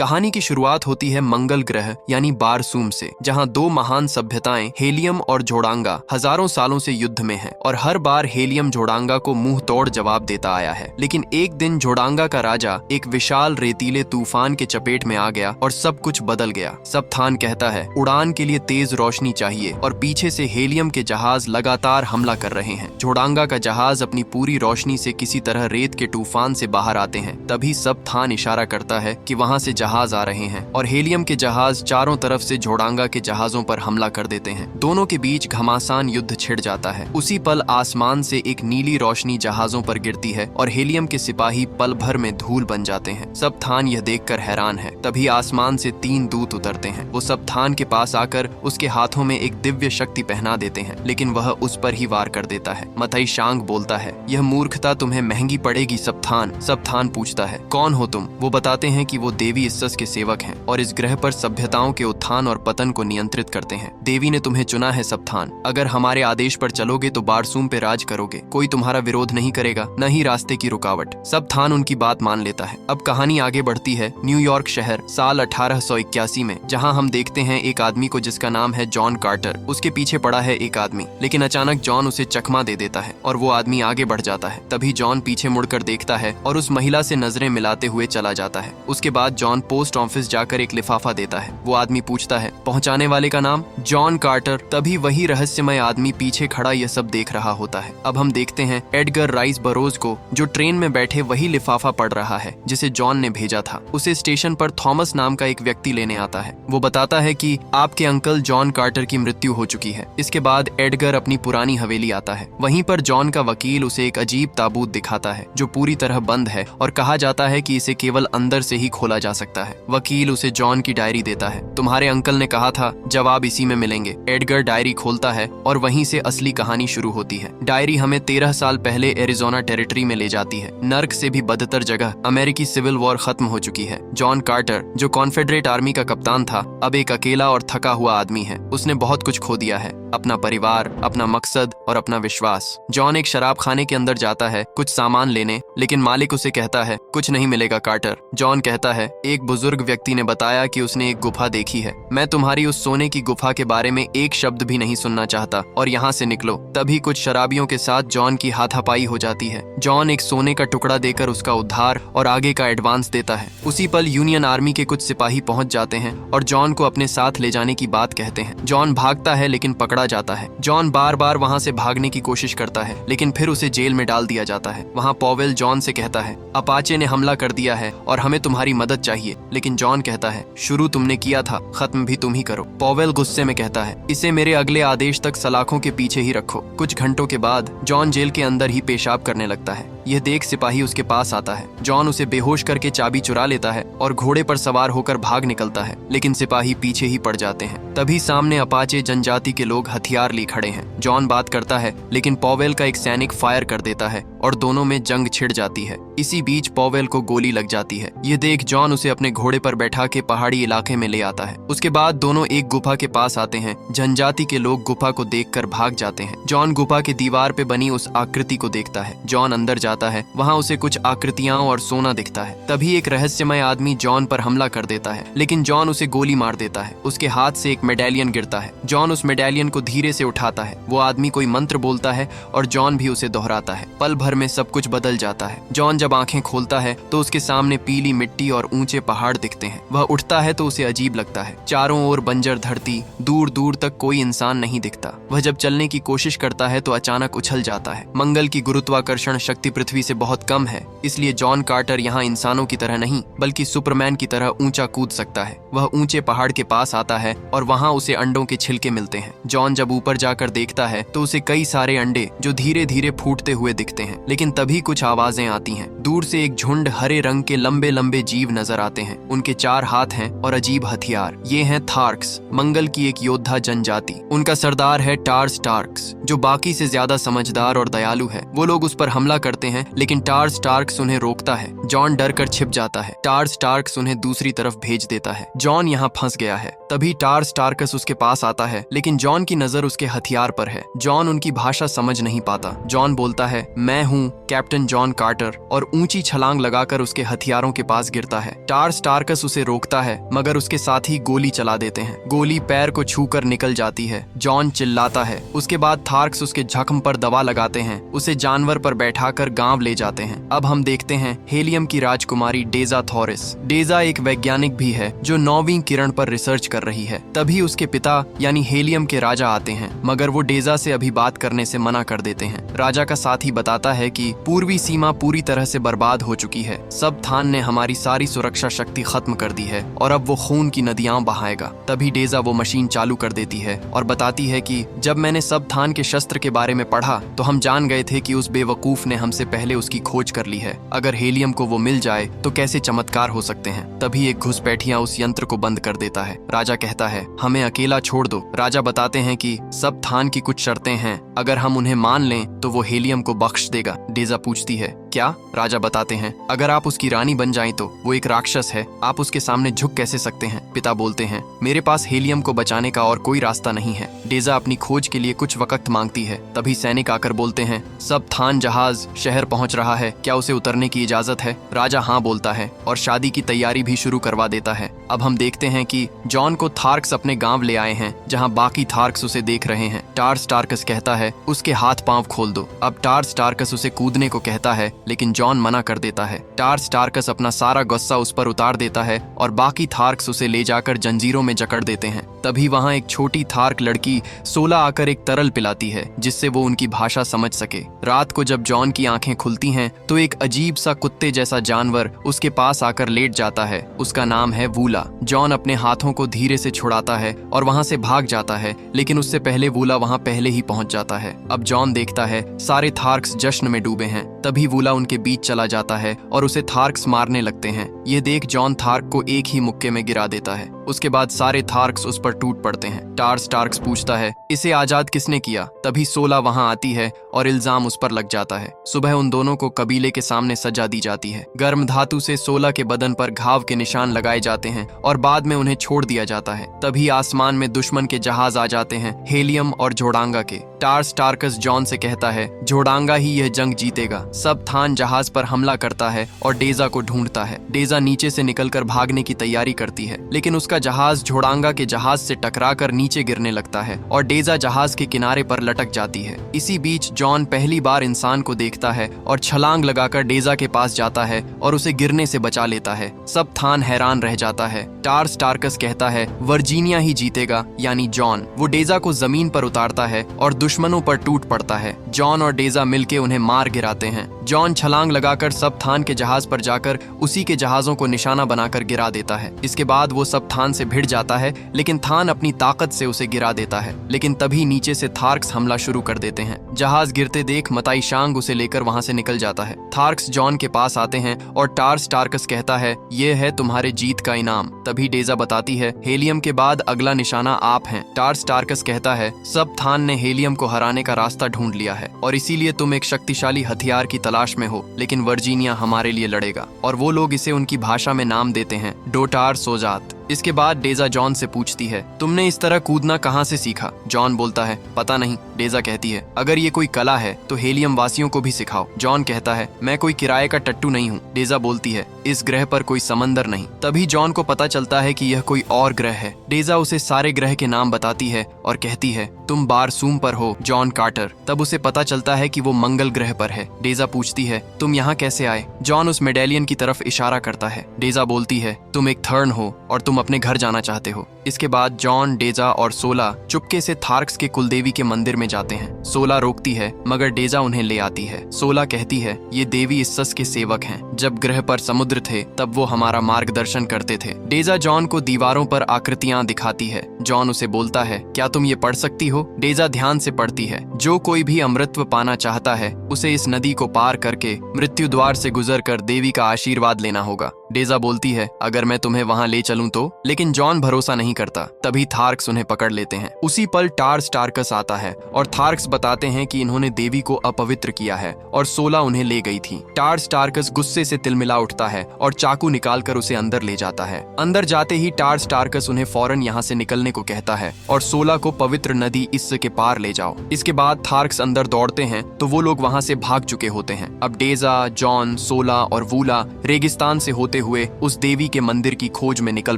कहानी की शुरुआत होती है मंगल ग्रह यानी बारसूम से, जहां दो महान सभ्यताएं हेलियम और जोड़ांगा हजारों सालों से युद्ध में हैं और हर बार हेलियम जोड़ांगा को मुंह तोड़ जवाब देता आया है। लेकिन एक दिन जोड़ांगा का राजा एक विशाल रेतीले तूफान के चपेट में आ गया और सब कुछ बदल गया। सबथान कहता है उड़ान के लिए तेज रोशनी चाहिए और पीछे से हेलियम के जहाज लगातार हमला कर रहे हैं। जोड़ांगा का जहाज अपनी पूरी रोशनी से किसी तरह रेत के तूफान से बाहर आते हैं। तभी सबथान इशारा करता है कि वहां से जहाज आ रहे हैं और हेलियम के जहाज चारों तरफ से जोड़ांगा के जहाजों पर हमला कर देते हैं। दोनों के बीच घमासान युद्ध छिड़ जाता है। उसी पल आसमान से एक नीली रोशनी जहाजों पर गिरती है और हेलियम के सिपाही पल भर में धूल बन जाते हैं। सबथान यह देखकर हैरान है। तभी आसमान से 3 दूत उतरते हैं। वो सबथान के पास आकर उसके हाथों में एक दिव्य शक्ति पहना देते हैं, लेकिन वह उस पर ही वार कर देता है। मतई शांग बोलता है, यह मूर्खता तुम्हें महंगी पड़ेगी सबथान। सबथान पूछता है, कौन हो तुम? वो बताते हैं कि वो देवी इस्सस के सेवक हैं और इस ग्रह पर सभ्यताओं के उत्थान और पतन को नियंत्रित करते हैं। देवी ने तुम्हें चुना है सबथान। अगर हमारे आदेश पर चलोगे तो बारसूम पे राज करोगे। कोई तुम्हारा विरोध नहीं करेगा, न ही रास्ते की रुकावट। सबथान उनकी बात मान लेता है। अब कहानी आगे बढ़ती है न्यूयॉर्क शहर साल 1881 में, जहाँ हम देखते हैं एक आदमी को जिसका नाम है जॉन कार्टर। उसके पीछे पड़ा है एक आदमी, लेकिन अचानक जॉन उसे चकमा दे देता है और वो आदमी आगे बढ़ जाता है। तभी जॉन पीछे मुड़कर देखता है और उस महिला से नजरें मिलाते हुए चला जाता है। उसके बाद जॉन पोस्ट ऑफिस जाकर एक लिफाफा देता है। वो आदमी पूछता है, पहुंचाने वाले का नाम? John Carter. तभी वही रहस्यमय आदमी पीछे खड़ा यह सब देख रहा होता है। अब हम देखते हैं एडगर राइस बरोज को, जो ट्रेन में बैठे वही लिफाफा पढ़ रहा है जिसे जॉन ने भेजा था। उसे स्टेशन पर थॉमस नाम का एक व्यक्ति लेने आता है। वो बताता है कि आपके अंकल जॉन कार्टर की मृत्यु हो चुकी है। इसके बाद एडगर अपनी पुरानी हवेली आता है। वहीं पर जॉन का वकील उसे एक अजीब ताबूत दिखाता है जो पूरी तरह बंद है और कहा जाता है कि इसे केवल अंदर से ही खोला जा सकता है। वकील उसे जॉन की डायरी देता है। तुम्हारे अंकल ने कहा था जवाब इसी में मिलेंगे। एडगर डायरी खोलता है और वहीं से असली कहानी शुरू होती है। डायरी हमें 13 साल पहले एरिजोना टेरिटरी में ले जाती है। नर्क से भी बदतर जगह। अमेरिकी सिविल वॉर खत्म हो चुकी है। जॉन कार्टर, जो कॉन्फेडरेट आर्मी का कप्तान था, अब एक अकेला और थका हुआ आदमी है। उसने बहुत कुछ खो दिया है, अपना परिवार, अपना मकसद और अपना विश्वास। जॉन एक शराब खाने के अंदर जाता है कुछ सामान लेने, लेकिन मालिक उसे कहता है कुछ नहीं मिलेगा कार्टर। जॉन कहता है, एक बुजुर्ग व्यक्ति ने बताया कि उसने एक गुफा देखी है। मैं तुम्हारी उस सोने की गुफा के बारे में एक शब्द भी नहीं सुनना चाहता और यहाँ से निकलो। तभी कुछ शराबियों के साथ जॉन की हाथापाई हो जाती है। जॉन एक सोने का टुकड़ा देकर उसका उद्धार और आगे का एडवांस देता है। उसी पल यूनियन आर्मी के कुछ सिपाही पहुंच जाते हैं और जॉन को अपने साथ ले जाने की बात कहते हैं। जॉन भागता है लेकिन पकड़ा जाता है। जॉन बार बार वहाँ से भागने की कोशिश करता है, लेकिन फिर उसे जेल में डाल दिया जाता है। वहाँ पॉवेल जॉन से कहता है, अपाचे ने हमला कर दिया है और हमें तुम्हारी मदद चाहिए। लेकिन जॉन कहता है, शुरू तुमने किया था, खत्म भी तुम ही करो। पॉवेल गुस्से में कहता है, इसे मेरे अगले आदेश तक सलाखों के पीछे ही रखो। कुछ घंटों के बाद जॉन जेल के अंदर ही पेशाब करने लगता है। यह देख सिपाही उसके पास आता है। जॉन उसे बेहोश करके चाबी चुरा लेता है और घोड़े पर सवार होकर भाग निकलता है, लेकिन सिपाही पीछे ही पड़ जाते हैं। तभी सामने अपाचे जनजाति के लोग हथियार लिए खड़े हैं। जॉन बात करता है, लेकिन पॉवेल का एक सैनिक फायर कर देता है और दोनों में जंग छिड़ जाती है। इसी बीच पॉवेल को गोली लग जाती है। ये देख जॉन उसे अपने घोड़े पर बैठा के पहाड़ी इलाके में ले आता है। उसके बाद दोनों एक गुफा के पास आते हैं। जनजाति के लोग गुफा को देखकर भाग जाते हैं। जॉन गुफा की दीवार पे बनी उस आकृति को देखता है। जॉन अंदर जाता है। वहाँ उसे कुछ आकृतियां और सोना दिखता है। तभी एक रहस्यमय आदमी जॉन पर हमला कर देता है, लेकिन जॉन उसे गोली मार देता है। उसके हाथ से एक मेडालियन गिरता है। जॉन उस मेडालियन को धीरे से उठाता है। वो आदमी कोई मंत्र बोलता है और जॉन भी उसे दोहराता है। पल भर में सब कुछ बदल जाता है। जॉन जब आंखें खोलता है तो उसके सामने पीली मिट्टी और ऊंचे पहाड़ दिखते हैं। वह उठता है तो उसे अजीब लगता है। चारों ओर बंजर धरती, दूर दूर तक कोई इंसान नहीं दिखता। वह जब चलने की कोशिश करता है तो अचानक उछल जाता है। मंगल की गुरुत्वाकर्षण शक्ति पृथ्वी से बहुत कम है, इसलिए जॉन कार्टर यहाँ इंसानों की तरह नहीं बल्कि सुपरमैन की तरह ऊंचा कूद सकता है। वह ऊंचे पहाड़ के पास आता है और वहाँ उसे अंडों के छिलके मिलते हैं। जॉन जब ऊपर जाकर देखता है तो उसे कई सारे अंडे जो धीरे धीरे फूटते हुए दिखते हैं। लेकिन तभी कुछ आवाजें आती हैं। दूर से एक झुंड हरे रंग के लंबे लंबे जीव नजर आते हैं। उनके 4 हाथ हैं और अजीब हथियार। ये हैं थार्क्स, मंगल की एक योद्धा जनजाति। उनका सरदार है टार्स टार्क्स, जो बाकी से ज्यादा समझदार और दयालु है। वो लोग उस पर हमला करते हैं, लेकिन टार्स टार्क्स उन्हें रोकता है। जॉन डर कर छिप जाता है। टार्स टार्क्स उन्हें दूसरी तरफ भेज देता है। जॉन यहाँ फंस गया है। तभी टार्स टार्कस उसके पास आता है, लेकिन जॉन की नजर उसके हथियार पर है। जॉन उनकी भाषा समझ नहीं पाता। जॉन बोलता है, मैं हूँ कैप्टन जॉन कार्टर, और ऊंची छलांग लगाकर उसके हथियारों के पास गिरता है। टार्स टार्कस उसे रोकता है, मगर उसके साथ ही गोली चला देते हैं। गोली पैर को छूकर निकल जाती है। जॉन चिल्लाता है। उसके बाद थार्क्स उसके जख्म पर दवा लगाते हैं, उसे जानवर पर बैठाकर गांव ले जाते हैं। अब हम देखते हैं हेलियम की राजकुमारी डेजा थॉरिस। डेजा एक वैज्ञानिक भी है जो 9वीं किरण पर रिसर्च कर रही है। तभी उसके पिता यानी हेलियम के राजा आते हैं, मगर वो डेजा से अभी बात करने से मना कर देते हैं। राजा का साथी बताता है कि पूर्वी सीमा पूरी तरह से बर्बाद हो चुकी है। सब थान ने हमारी सारी सुरक्षा शक्ति खत्म कर दी है और अब वो खून की नदियां बहाएगा। तभी डेजा वो मशीन चालू कर देती है और बताती है कि जब मैंने सब थान के शस्त्र के बारे में पढ़ा तो हम जान गए थे कि उस बेवकूफ ने हमसे पहले उसकी खोज कर ली है। अगर हेलियम को वो मिल जाए तो कैसे चमत्कार हो सकते हैं। तभी एक घुसपैठिया उस यंत्र को बंद कर देता है। राजा कहता है, हमें अकेला छोड़ दो। राजा बताते हैं कि सब थान की कुछ शर्तें हैं, अगर हम उन्हें मान लें तो वो हेलियम को बख्श देगा। डेजा पूछती है, क्या? राजा बताते हैं, अगर आप उसकी रानी बन जाएं तो वो एक राक्षस है, आप उसके सामने झुक कैसे सकते हैं? पिता बोलते हैं, मेरे पास हेलियम को बचाने का और कोई रास्ता नहीं है। डेजा अपनी खोज के लिए कुछ वक्त मांगती है। तभी सैनिक आकर बोलते हैं, सब थान जहाज शहर पहुंच रहा है, क्या उसे उतरने की इजाजत है? राजा हाँ बोलता है और शादी की तैयारी भी शुरू करवा देता है। अब हम देखते हैं कि जॉन को थार्क्स अपने गांव ले आए हैं, जहां बाकी थार्क्स उसे देख रहे हैं। टार्स टार्कस कहता है, उसके हाथ पांव खोल दो। अब टार्स टार्कस उसे कूदने को कहता है, लेकिन जॉन मना कर देता है। टार्स टार्कस अपना सारा गुस्सा उस पर उतार देता है और बाकी थार्क्स उसे ले जाकर जंजीरों में जकड़ देते हैं। तभी वहां एक छोटी थार्क लड़की सोला आकर एक तरल पिलाती है, जिससे वो उनकी भाषा समझ सके। रात को जब जॉन की आंखें खुलती हैं तो एक अजीब सा कुत्ते जैसा जानवर उसके पास आकर लेट जाता है। उसका नाम है वूला। जॉन अपने हाथों को धीरे से छुड़ाता है और वहां से भाग जाता है, लेकिन उससे पहले वूला वहां पहले ही पहुंच जाता है। अब जॉन देखता है सारे थार्क्स जश्न में डूबे हैं। तभी वूला उनके बीच चला जाता है और उसे थार्क्स मारने लगते हैं। यह देख जॉन थार्क को एक ही मुक्के में गिरा देता है। उसके बाद सारे थार्क्स उस पर टूट पड़ते हैं। टार्स टार्क्स पूछता है, इसे आजाद किसने किया? तभी सोला वहां आती है और इल्जाम उस पर लग जाता है। सुबह उन दोनों को कबीले के सामने सजा दी जाती है। गर्म धातु से सोला के बदन पर घाव के निशान लगाए जाते हैं और बाद में उन्हें छोड़ दिया जाता है। तभी आसमान में दुश्मन के जहाज आ जाते हैं, हेलियम और झोड़ांगा के। टार्स टार्कस जॉन से कहता है, झोड़ांगा ही यह जंग जीतेगा। सब थान जहाज पर हमला करता है और डेजा को ढूंढता है। डेजा नीचे से निकलकर भागने की तैयारी करती है, लेकिन उसका जहाज झोड़ांगा के जहाज से टकराकर नीचे गिरने लगता है और डेजा जहाज के किनारे पर लटक जाती है। इसी बीच जॉन पहली बार इंसान को देखता है और छलांग लगाकर डेजा के पास जाता है और उसे गिरने से बचा लेता है। सब थान हैरान रह जाता है। टार्स टार्कस कहता है, वर्जीनिया ही जीतेगा, यानी जॉन। वो डेजा को जमीन पर उतारता है और दुश्मनों पर टूट पड़ता है। जॉन और डेजा मिलके उन्हें मार गिराते हैं। जॉन छलांग लगाकर सब थान के जहाज पर जाकर उसी के जहाजों को निशाना बनाकर गिरा देता है। इसके बाद वो सब थान से भिड़ जाता है, लेकिन थान अपनी ताकत से उसे गिरा देता है। लेकिन तभी नीचे से थार्क्स हमला शुरू कर देते हैं। जहाज गिरते देख मताई शांग उसे लेकर वहां से निकल जाता है। थार्क्स जॉन के पास आते हैं और टार्स टार्कस कहता है, ये है तुम्हारे जीत का इनाम। तभी डेजा बताती है, हेलियम के बाद अगला निशाना आप हैं। टार्स टार्कस कहता है, सब थान ने हेलियम को हराने का रास्ता ढूंढ लिया है और इसीलिए तुम एक शक्तिशाली हथियार की तलाश में हो, लेकिन वर्जीनिया हमारे लिए लड़ेगा। और वो लोग इसे उनकी भाषा में नाम देते हैं, डोटार सोजात। इसके बाद डेजा जॉन से पूछती है, तुमने इस तरह कूदना कहाँ से सीखा? जॉन बोलता है, पता नहीं। डेजा कहती है, अगर ये कोई कला है तो हेलियम वासियों को भी सिखाओ। जॉन कहता है, मैं कोई किराए का टट्टू नहीं हूँ। डेजा बोलती है, इस ग्रह पर कोई समंदर नहीं। तभी जॉन को पता चलता है कि यह कोई और ग्रह है। डेजा उसे सारे ग्रह के नाम बताती है और कहती है, तुम बारसूम पर हो जॉन कार्टर। तब उसे पता चलता है कि वो मंगल ग्रह पर है। डेजा पूछती है, तुम यहाँ कैसे आए? जॉन उस मेडेलियन की तरफ इशारा करता है। डेजा बोलती है, तुम एक थर्न हो और तुम अपने घर जाना चाहते हो। इसके बाद जॉन, डेजा और सोला चुपके से थार्क्स के कुलदेवी के मंदिर में जाते हैं। सोला रोकती है, मगर डेजा उन्हें ले आती है। सोला कहती है, ये देवी इस्सस के सेवक हैं। जब ग्रह पर समुद्र थे तब वो हमारा मार्गदर्शन करते थे। डेजा जॉन को दीवारों पर आकृतियां दिखाती है। जॉन उसे बोलता है, क्या तुम ये पढ़ सकती हो? डेजा ध्यान से पढ़ती है, जो कोई भी अमृतत्व पाना चाहता है उसे इस नदी को पार करके मृत्यु द्वार से गुजर कर देवी का आशीर्वाद लेना होगा। डेजा बोलती है, अगर मैं तुम्हें वहां ले चलूं तो, लेकिन जॉन भरोसा नहीं करता। तभी थार्क्स उन्हें पकड़ लेते हैं। उसी पल टार्स टार्कस आता है और थार्क्स बताते हैं कि इन्होंने देवी को अपवित्र किया है और सोला उन्हें ले गई थी। टार्स टार्कस गुस्से से तिलमिला उठता है और चाकू निकालकर उसे अंदर ले जाता है। अंदर जाते ही टार्स टार्कस उन्हें फौरन यहाँ से निकलने को कहता है और सोला को पवित्र नदी इस्स के पार ले जाओ। इसके बाद थार्क्स अंदर दौड़ते हैं तो वो लोग वहाँ से भाग चुके होते हैं। अब डेजा, जॉन, सोला और वूला रेगिस्तान से होते हुए उस देवी के मंदिर की खोज में निकल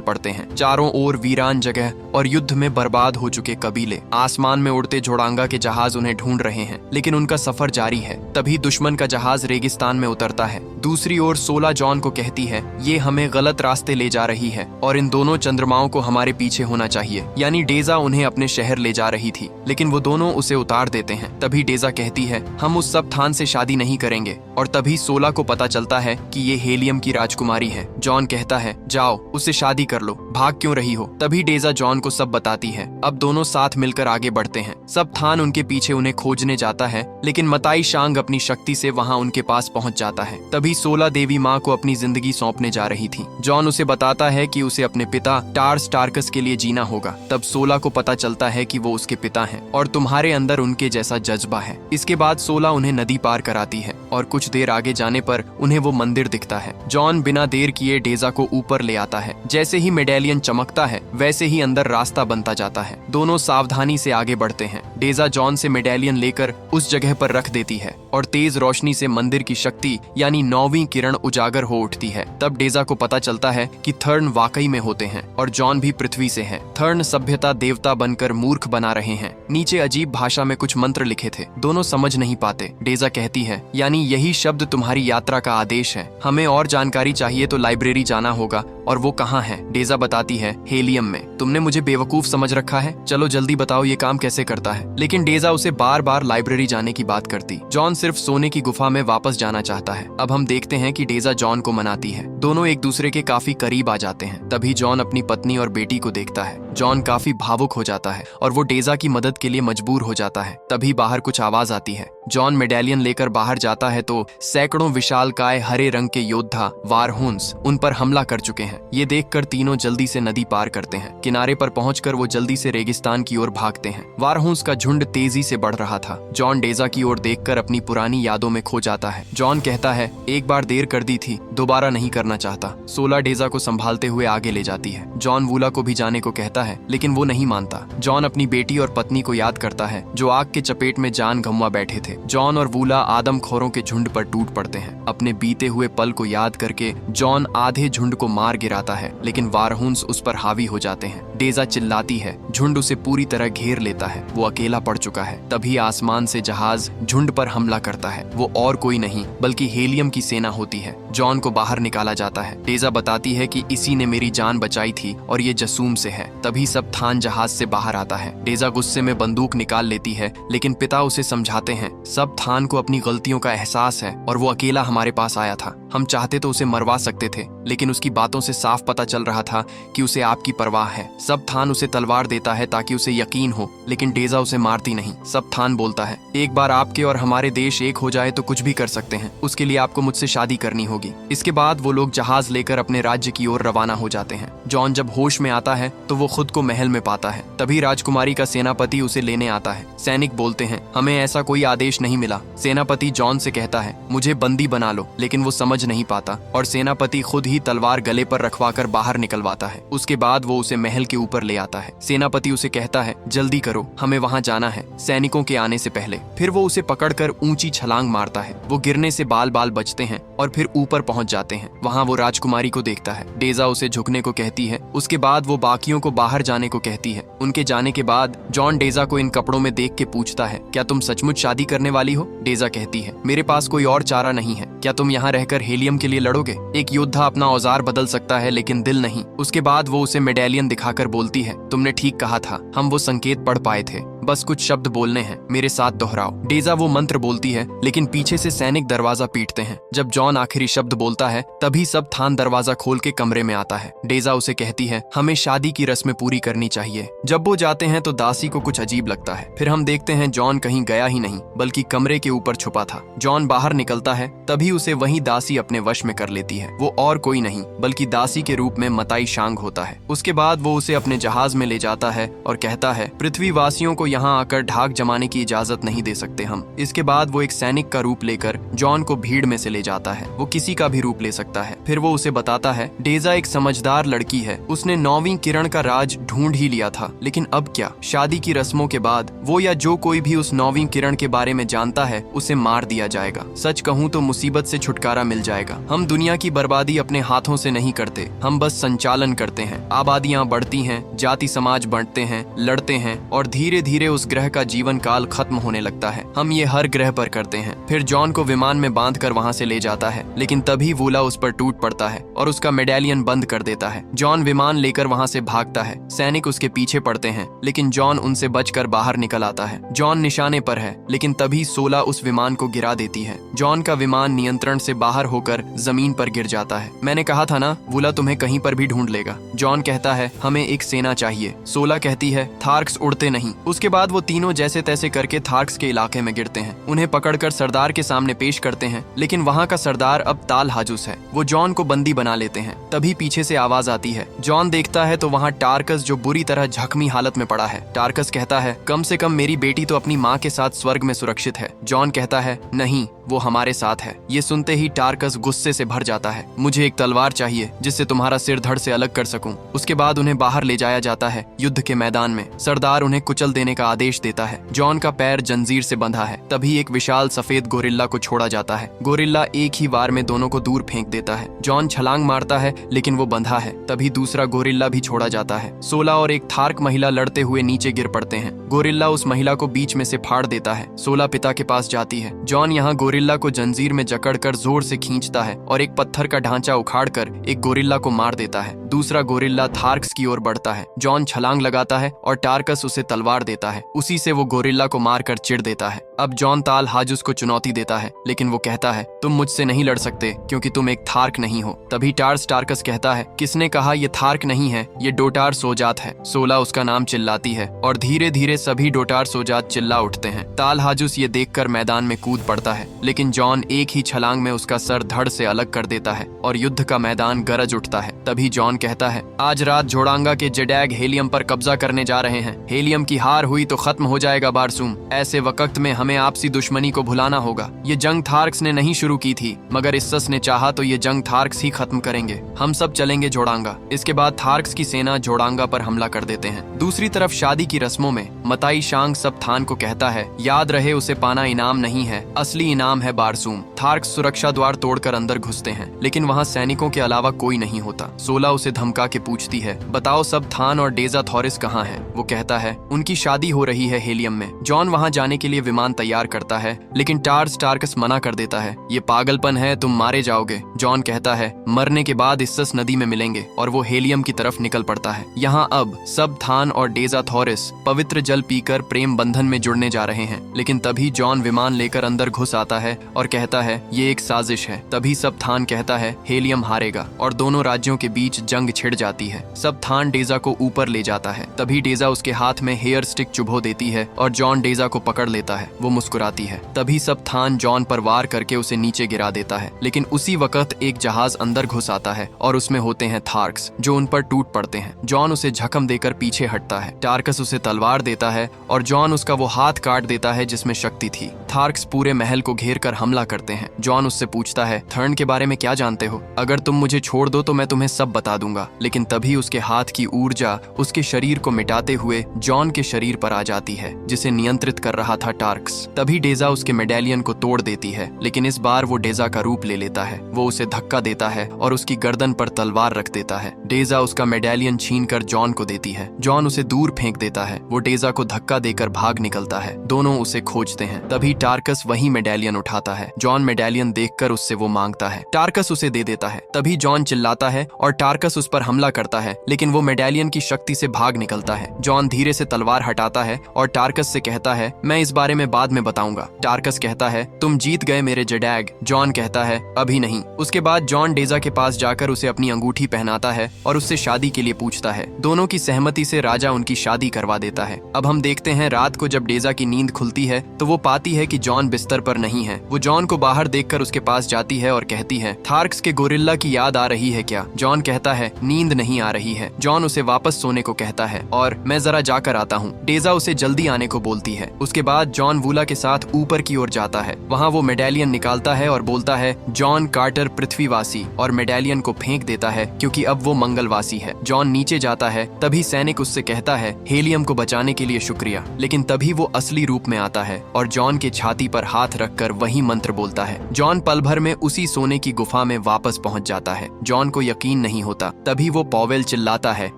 पड़ते हैं। चारों ओर वीरान जगह और युद्ध में बर्बाद हो चुके कबीले। आसमान में उड़ते झोड़ांगा के जहाज उन्हें ढूंढ रहे हैं, लेकिन उनका सफर जारी है। तभी दुश्मन का जहाज रेगिस्तान में उतरता है। दूसरी ओर सोला जॉन को कहती है, ये हमें गलत रास्ते ले जा रही है और इन दोनों चंद्रमाओं को हमारे पीछे होना चाहिए। यानी डेजा उन्हें अपने शहर ले जा रही थी, लेकिन वो दोनों उसे उतार देते हैं। तभी डेजा कहती है, हम उस सब थान से शादी नहीं करेंगे। और तभी सोला को पता चलता है कि ये हेलियम की राजकुमारी है। जॉन कहता है, जाओ उससे शादी कर लो, भाग क्यों रही हो। तभी डेजा जॉन को सब बताती है। अब दोनों साथ मिलकर आगे बढ़ते हैं। सब थान उनके पीछे उन्हें खोजने जाता है, लेकिन मताई शांग अपनी शक्ति से वहां उनके पास पहुंच जाता है। तभी सोला देवी माँ को अपनी जिंदगी सौंपने जा रही थी। जॉन उसे बताता है कि उसे अपने पिता टार्स टार्कस के लिए जीना होगा। तब सोला को पता चलता है कि वो उसके पिता हैं और तुम्हारे अंदर उनके जैसा जज्बा है। इसके बाद सोला उन्हें नदी पार कराती है और कुछ देर आगे जाने पर उन्हें वो मंदिर दिखता है। जॉन बिना देर किए डेजा को ऊपर ले आता है। जैसे ही मेडेलियन चमकता है वैसे ही अंदर रास्ता बनता जाता है। दोनों सावधानी से आगे बढ़ते हैं। डेजा जॉन से मेडेलियन लेकर उस जगह पर रख देती है और तेज रोशनी से मंदिर की शक्ति यानी 9वीं किरण उजागर हो उठती है। तब डेजा को पता चलता है कि थर्न वाकई में होते हैं और जॉन भी पृथ्वी से है। थर्न सभ्यता देवता बनकर मूर्ख बना रहे हैं। नीचे अजीब भाषा में कुछ मंत्र लिखे थे, दोनों समझ नहीं पाते। डेजा कहती है, यानी यही शब्द तुम्हारी यात्रा का आदेश है। हमें और जानकारी चाहिए तो लाइब्रेरी जाना होगा। और वो कहाँ है? डेजा बताती है, हेलियम में। तुमने मुझे बेवकूफ समझ रखा है? चलो जल्दी बताओ ये काम कैसे करता है। लेकिन डेजा उसे बार बार लाइब्रेरी जाने की बात करती। जॉन सिर्फ सोने की गुफा में वापस जाना चाहता है। अब हम देखते हैं कि डेजा जॉन को मनाती है। दोनों एक दूसरे के काफी करीब आ जाते हैं। तभी जॉन अपनी पत्नी और बेटी को देखता है। जॉन काफी भावुक हो जाता है और वो डेजा की मदद के लिए मजबूर हो जाता है। तभी बाहर कुछ आवाज आती है। जॉन मेडेलियन लेकर बाहर जाता है तो सैकड़ों विशालकाय हरे रंग के योद्धा वारहूंस उन पर हमला कर चुके हैं। ये देखकर तीनों जल्दी से नदी पार करते हैं। किनारे पर पहुंचकर वो जल्दी से रेगिस्तान की ओर भागते हैं। वारहूंस का झुंड तेजी से बढ़ रहा था। जॉन डेजा की ओर देखकर अपनी पुरानी यादों में खो जाता है। जॉन कहता है, एक बार देर कर दी थी, दोबारा नहीं करना चाहता। सोला डेजा को संभालते हुए आगे ले जाती है। जॉन वूला को भी जाने को कहता है, लेकिन वो नहीं मानता। जॉन अपनी बेटी और पत्नी को याद करता है जो आग के चपेट में जान गंवा बैठे थे। जॉन और वूला आदमखोरों के झुंड पर टूट पड़ते हैं। अपने बीते हुए पल को याद करके जॉन आधे झुंड को मार गिराता है, लेकिन वारहूंस उस पर हावी हो जाते हैं। डेजा चिल्लाती है। झुंड उसे पूरी तरह घेर लेता है। वो अकेला पड़ चुका है। तभी आसमान से जहाज झुंड पर हमला करता है। वो और कोई नहीं बल्कि हेलियम की सेना होती है। जॉन को बाहर निकाला जाता है। डेजा बताती है कि इसी ने मेरी जान बचाई थी और ये जसूम से है। तभी सब थान जहाज से बाहर आता है। डेजा गुस्से में बंदूक निकाल लेती है, लेकिन पिता उसे समझाते हैं, सब थान को अपनी गलतियों का एहसास है और वो अकेला हमारे पास आया था। हम चाहते तो उसे मरवा सकते थे, लेकिन उसकी बातों से साफ पता चल रहा था कि उसे आपकी परवाह है। सब थान उसे तलवार देता है ताकि उसे यकीन हो, लेकिन डेजा उसे मारती नहीं। सब थान बोलता है, एक बार आपके और हमारे देश एक हो जाए तो कुछ भी कर सकते हैं। उसके लिए आपको मुझसे शादी करनी होगी। इसके बाद वो लोग जहाज लेकर अपने राज्य की ओर रवाना हो जाते हैं। जॉन जब होश में आता है तो वो खुद को महल में पाता है। तभी राजकुमारी का सेनापति उसे लेने आता है। सैनिक बोलते हैं, हमें ऐसा कोई आदेश नहीं मिला। सेनापति जॉन से कहता है, मुझे बंदी बना लो, लेकिन वो समझ नहीं पाता और सेनापति खुद ही तलवार गले पर रखवाकर बाहर निकलवाता है। उसके बाद वो उसे महल के ऊपर ले आता है। सेनापति उसे कहता है, जल्दी करो, हमें वहां जाना है सैनिकों के आने से पहले। फिर वो उसे पकड़कर ऊंची छलांग मारता है। वो गिरने से बाल बाल बचते हैं और फिर ऊपर पहुंच जाते हैं। वहां वो राजकुमारी को देखता है। डेजा उसे झुकने को कहती है। उसके बाद वो बाकियों को बाहर जाने को कहती है। उनके जाने के बाद जॉन डेजा को इन कपड़ों में देख के पूछता है, क्या तुम सचमुच शादी करने वाली हो? डेजा कहती है, मेरे पास कोई और चारा नहीं है। क्या तुम यहाँ रहकर हेलियम के लिए लड़ोगे? एक योद्धा अपना औजार बदल सकता है लेकिन दिल नहीं। उसके बाद वो उसे मेडेलियन दिखाकर बोलती है, तुमने ठीक कहा था, हम वो संकेत पढ़ पाए थे, बस कुछ शब्द बोलने हैं, मेरे साथ दोहराओ। डेजा वो मंत्र बोलती है, लेकिन पीछे से सैनिक दरवाजा पीटते हैं। जब जॉन आखिरी शब्द बोलता है तभी सब थान दरवाजा खोल के कमरे में आता है। डेजा उसे कहती है, हमें शादी की रस्में पूरी करनी चाहिए। जब वो जाते हैं तो दासी को कुछ अजीब लगता है। फिर हम देखते हैं जॉन कहीं गया ही नहीं बल्कि कमरे के ऊपर छुपा था। जॉन बाहर निकलता है तभी उसे वही दासी अपने वश में कर लेती है। वो और कोई नहीं बल्कि दासी के रूप में मताई शांग होता है। उसके बाद वो उसे अपने जहाज में ले जाता है और कहता है, पृथ्वीवासियों को यहाँ आकर ढाक जमाने की इजाजत नहीं दे सकते हम। इसके बाद वो एक सैनिक का रूप लेकर जॉन को भीड़ में से ले जाता है। वो किसी का भी रूप ले सकता है। फिर वो उसे बताता है, डेजा एक समझदार लड़की है, उसने 9वीं किरण का राज ढूंढ ही लिया था, लेकिन अब क्या? शादी की रस्मों के बाद वो या जो कोई भी उस 9वीं किरण के बारे में जानता है उसे मार दिया जाएगा। सच कहूँ तो मुसीबत से छुटकारा मिल जाएगा। हम दुनिया की बर्बादी अपने हाथों से नहीं करते, हम बस संचालन करते हैं। आबादियां बढ़ती हैं, जाति समाज बढ़ते हैं, लड़ते हैं और धीरे धीरे उस ग्रह का जीवन काल खत्म होने लगता है। हम ये हर ग्रह पर करते हैं। फिर जॉन को विमान में बांध कर वहाँ से ले जाता है, लेकिन तभी वूला उस पर टूट पड़ता है और उसका मेडालियन बंद कर देता है। जॉन विमान लेकर वहाँ से भागता है। सैनिक उसके पीछे पड़ते हैं, लेकिन जॉन उनसे बचकर बाहर निकल आता है। जॉन निशाने पर है, लेकिन तभी सोला उस विमान को गिरा देती है। जॉन का विमान नियंत्रण से बाहर होकर जमीन पर गिर जाता है। मैंने कहा था ना, वूला तुम्हें कहीं पर भी ढूंढ लेगा। जॉन कहता है, हमें एक सेना चाहिए। सोला कहती है, थार्क्स उड़ते नहीं। उसके बाद वो तीनों जैसे तैसे करके थार्क्स के इलाके में गिरते हैं। उन्हें पकड़कर सरदार के सामने पेश करते हैं, लेकिन वहाँ का सरदार अब ताल हाजुस है। वो जॉन को बंदी बना लेते हैं। तभी पीछे से आवाज आती है। जॉन देखता है तो वहाँ टार्कस जो बुरी तरह जख्मी हालत में पड़ा है। टार्कस कहता है, कम से कम मेरी बेटी तो अपनी माँ के साथ स्वर्ग में सुरक्षित है। जॉन कहता है, नहीं, वो हमारे साथ है। ये सुनते ही टार्कस गुस्से से भर जाता है। मुझे एक तलवार चाहिए जिससे तुम्हारा सिर धड़ से अलग कर सकूं। उसके बाद उन्हें बाहर ले जाया जाता है। युद्ध के मैदान में सरदार उन्हें कुचल देने का आदेश देता है। जॉन का पैर जंजीर से बंधा है। तभी एक विशाल सफेद गोरिल्ला को छोड़ा जाता है। गोरिल्ला एक ही वार में दोनों को दूर फेंक देता है। जॉन छलांग मारता है, लेकिन वो बंधा है। तभी दूसरा गोरिल्ला भी छोड़ा जाता है। सोला और एक थार्क महिला लड़ते हुए नीचे गिर पड़ते हैं। गोरिल्ला उस महिला को बीच में से फाड़ देता है। सोला पिता के पास जाती है। जॉन यहाँ गोरिल्ला को जंजीर में जकड़कर जोर से खींचता है और एक पत्थर का ढांचा उखाड़कर एक गोरिल्ला को मार देता है। दूसरा गोरिल्ला थार्क्स की ओर बढ़ता है। जॉन छलांग लगाता है और टार्कस उसे तलवार देता है। उसी से वो गोरिल्ला को मारकर चिढ़ देता है। अब जॉन ताल हाजुस को चुनौती देता है, लेकिन वो कहता है, तुम मुझसे नहीं लड़ सकते क्योंकि तुम एक थार्क नहीं हो। तभी टार्कस कहता है, किसने कहा ये थार्क नहीं है, ये डोटार सोजात है। सोला उसका नाम चिल्लाती है और धीरे धीरे सभी डोटार सोजात चिल्ला उठते हैं। ताल हाजुस ये देखकर मैदान में कूद पड़ता है, लेकिन जॉन एक ही छलांग में उसका सर धड़ से अलग कर देता है और युद्ध का मैदान गरज उठता है। तभी जॉन कहता है, आज रात जोड़ांगा के जेडैग हेलियम पर कब्जा करने जा रहे हैं। हेलियम की हार हुई तो खत्म हो जाएगा बारसूम। ऐसे वक्त में हमें आपसी दुश्मनी को भुलाना होगा। ये जंग थार्क्स ने नहीं शुरू की थी, मगर इस्सस ने चाहा तो ये जंग थार्क्स ही खत्म करेंगे। हम सब चलेंगे जोड़ांगा। इसके बाद थार्क्स की सेना जोड़ांगा पर हमला कर देते हैं। दूसरी तरफ शादी की रस्मों में मताई शांग सब थान को कहता है, याद रहे उसे पाना इनाम नहीं है, असली इनाम है बारसूम। थार्क्स सुरक्षा द्वार तोड़कर अंदर घुसते हैं, लेकिन वहाँ सैनिकों के अलावा कोई नहीं होता। सोला उसे धमका के पूछती है, बताओ सब थान और डेजा थॉरिस कहाँ है? वो कहता है, उनकी शादी हो रही है हेलियम में। जॉन वहाँ जाने के लिए विमान तैयार करता है, लेकिन टार्कस मना कर देता है। ये पागलपन है, तुम मारे जाओगे। जॉन कहता है, मरने के बाद इस्सस नदी में मिलेंगे, और वो हेलियम की तरफ निकल पड़ता है। यहाँ अब सब थान और डेजा थॉरिस पवित्र जल पीकर प्रेम बंधन में जुड़ने जा रहे हैं। लेकिन तभी जॉन विमान लेकर अंदर घुस आता है और कहता है, ये एक साजिश है। तभी सब थान कहता है, हेलियम हारेगा, और दोनों राज्यों के बीच जंग छिड़ जाती है। सब थान डेजा को ऊपर ले जाता है। तभी डेजा उसके हाथ में हेयर स्टिक चुभो देती है और जॉन डेजा को पकड़ लेता है। वो मुस्कुराती है। तभी सब थान जॉन पर वार करके उसे नीचे गिरा देता है, लेकिन उसी वक्त एक जहाज अंदर घुस आता है और उसमें होते हैं थार्क्स, जो उन पर टूट पड़ते हैं। जॉन उसे झकम देकर पीछे हटता है। टार्कस उसे तलवार देता है और जॉन उसका वो हाथ काट देता है जिसमें शक्ति थी। थार्क्स पूरे महल को घेर कर हमला करते हैं। जॉन उससे पूछता है, थर्न के बारे में क्या जानते हो? अगर तुम मुझे छोड़ दो तो मैं तुम्हें सब बता दूंगा। लेकिन तभी उसके हाथ की ऊर्जा उसके शरीर को मिटाते हुए जॉन के शरीर पर आ जाती है, जिसे नियंत्रित कर रहा था टार्कस। तभी डेजा उसके मेडालियन को तोड़ देती है, लेकिन इस बार वो डेजा का रूप ले लेता है। वो उसे धक्का देता है और उसकी गर्दन पर तलवार रख देता है। डेजा उसका मेडालियन छीनकर जॉन को देती है। जॉन उसे दूर फेंक देता है। वो डेजा को धक्का देकर भाग निकलता है। दोनों उसे खोजते हैं। तभी टार्कस वही मेडालियन उठाता है। जॉन मेडालियन देखकर उससे वो मांगता है। टार्कस उसे दे देता है। तभी जॉन चिल्लाता है और टार्कस उस पर हमला करता है, लेकिन वो मेडालियन की शक्ति से भाग निकलता है। जॉन धीरे से तलवार हटाता है और टार्कस से कहता है, मैं इस बारे में बात बाद में बताऊंगा। टार्कस कहता है, तुम जीत गए मेरे जेडैग। जॉन कहता है, अभी नहीं। उसके बाद जॉन डेजा के पास जाकर उसे अपनी अंगूठी पहनाता है और उससे शादी के लिए पूछता है। दोनों की सहमति से राजा उनकी शादी करवा देता है। अब हम देखते हैं रात को जब डेजा की नींद खुलती है तो वो पाती है कि जॉन बिस्तर पर नहीं है। वो जॉन को बाहर देखकर उसके पास जाती है और कहती है, थार्क्स के गोरिल्ला की याद आ रही है क्या? जॉन कहता है, नींद नहीं आ रही है। जॉन उसे वापस सोने को कहता है और मैं जरा जाकर आता हूँ। डेजा उसे जल्दी आने को बोलती है। उसके बाद जॉन वूला के साथ ऊपर की ओर जाता है। वहाँ वो मेडालियन निकालता है और बोलता है, जॉन कार्टर पृथ्वीवासी, और मेडालियन को फेंक देता है क्योंकि अब वो मंगलवासी है। जॉन नीचे जाता है। तभी सैनिक उससे कहता है, हेलियम को बचाने के लिए शुक्रिया। लेकिन तभी वो असली रूप में आता है और जॉन के छाती पर हाथ रखकर वही मंत्र बोलता है। जॉन पल भर में उसी सोने की गुफा में वापस पहुंच जाता है। जॉन को यकीन नहीं होता। तभी वो पॉवेल चिल्लाता है,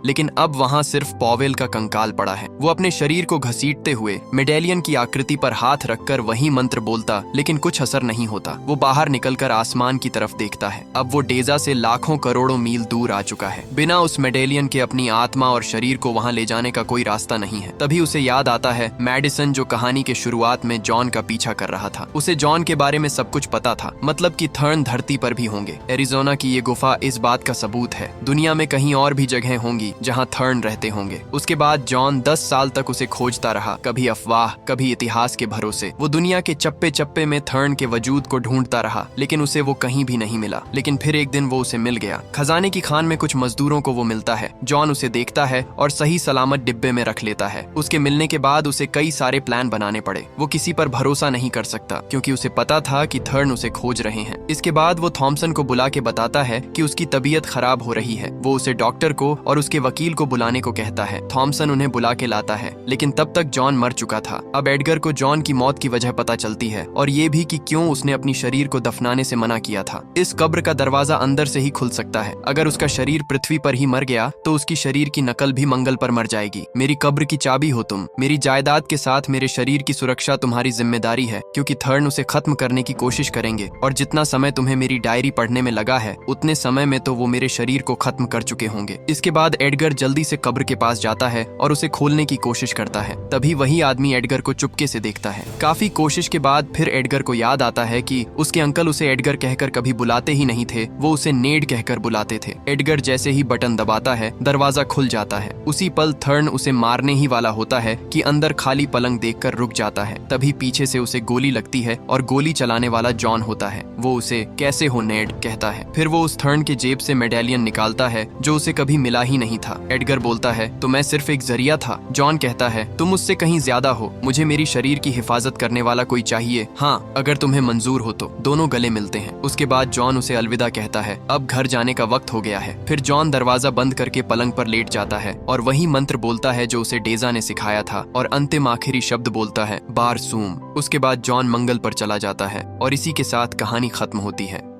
लेकिन अब वहाँ सिर्फ पॉवेल का कंकाल पड़ा है। वो अपने शरीर को घसीटते हुए मेडालियन की आकृति पर हाथ रखकर वही मंत्र बोलता, लेकिन कुछ असर नहीं होता। वो बाहर निकलकर आसमान की तरफ देखता है। अब वो डेजा से लाखों करोड़ों मील दूर आ चुका है। बिना उस मेडालियन के अपनी आत्मा और शरीर को वहाँ ले जाने का कोई रास्ता नहीं है। तभी उसे याद आता है मैडिसन, जो कहानी के शुरुआत में जॉन का पीछा कर रहा था। उसे जॉन के बारे में सब कुछ पता था, मतलब कि थर्न धरती पर भी होंगे। एरिजोना की ये गुफा इस बात का सबूत है। दुनिया में कहीं और भी जगह होंगी जहाँ थर्न रहते होंगे। उसके बाद जॉन 10 साल तक उसे खोजता रहा, कभी अफवाह कभी इतिहास के भरोसे। वो दुनिया के चप्पे चप्पे में थर्न के वजूद को ढूंढता रहा, लेकिन उसे वो कहीं भी नहीं मिला। लेकिन फिर एक दिन वो उसे मिल गया। खजाने की खान में कुछ मजदूरों को वो मिलता है। जॉन उसे देखता है और सही सलामत डिब्बे में रख लेता है। उसके मिलने के बाद उसे कई सारे प्लान बनाने पड़े। वो किसी पर भरोसा नहीं कर सकता क्योंकि उसे पता था कि थर्न उसे खोज रहे हैं। इसके बाद वो थॉमसन को बुला के बताता है कि उसकी तबीयत खराब हो रही है। वो उसे डॉक्टर को और उसके वकील को बुलाने को कहता है। थॉमसन उन्हें बुला के लाता है, लेकिन तब तक जॉन मर चुका था। अब एडगर को जॉन की मौत की वजह पता चलती है और ये भी कि क्यों उसने अपनी शरीर को दफनाने से मना किया था। इस कब्र का दरवाजा अंदर से ही खुल सकता है। अगर उसका शरीर पृथ्वी पर ही मर गया तो उसकी शरीर की नकल भी मंगल पर मर जाएगी। मेरी कब्र की चाबी हो तुम। मेरी जायदाद के साथ मेरे शरीर की सुरक्षा तुम्हारी जिम्मेदारी है, क्योंकि थर्न उसे खत्म करने की कोशिश करेंगे और जितना समय तुम्हें मेरी डायरी पढ़ने में लगा है उतने समय में तो वो मेरे शरीर को खत्म कर चुके होंगे। इसके बाद एडगर जल्दी से कब्र के पास जाता है और उसे खोलने की कोशिश करता है। तभी वही आदमी एडगर को चुपके से देखता है। काफी कोशिश के बाद फिर एडगर को याद आता है कि उसके अंकल उसे एडगर कहकर कभी बुलाते ही नहीं थे, वो उसे नेड कहकर बुलाते थे। एडगर जैसे ही बटन दबाता है दरवाजा खुल जाता है। उसी पल थर्न उसे मारने ही वाला होता है कि अंदर खाली पलंग देखकर रुक जाता है। तभी पीछे से उसे गोली लगती है और गोली चलाने वाला जॉन होता है। वो उसे कैसे हो नेड कहता है। फिर वो उस थर्न के जेब से मेडालियन निकालता है जो उसे कभी मिला ही नहीं था। एडगर बोलता है, तो मैं सिर्फ एक जरिया था। जॉन कहता है, तुम मुझसे कहीं ज्यादा हो। मुझे मेरी शरीर की हिफाजत करने वाला कोई चाहिए। हाँ, अगर तुम्हें मंजूर हो तो। दोनों गले मिलते हैं। उसके बाद जॉन उसे अलविदा कहता है। अब घर जाने का वक्त हो गया है। फिर जॉन दरवाजा बंद करके पलंग पर लेट जाता है और वही मंत्र बोलता है जो उसे डेजा ने सिखाया था और अंतिम आखिरी शब्द बोलता है, बारसूम। उसके बाद जॉन मंगल पर चला जाता है और इसी के साथ कहानी खत्म होती है।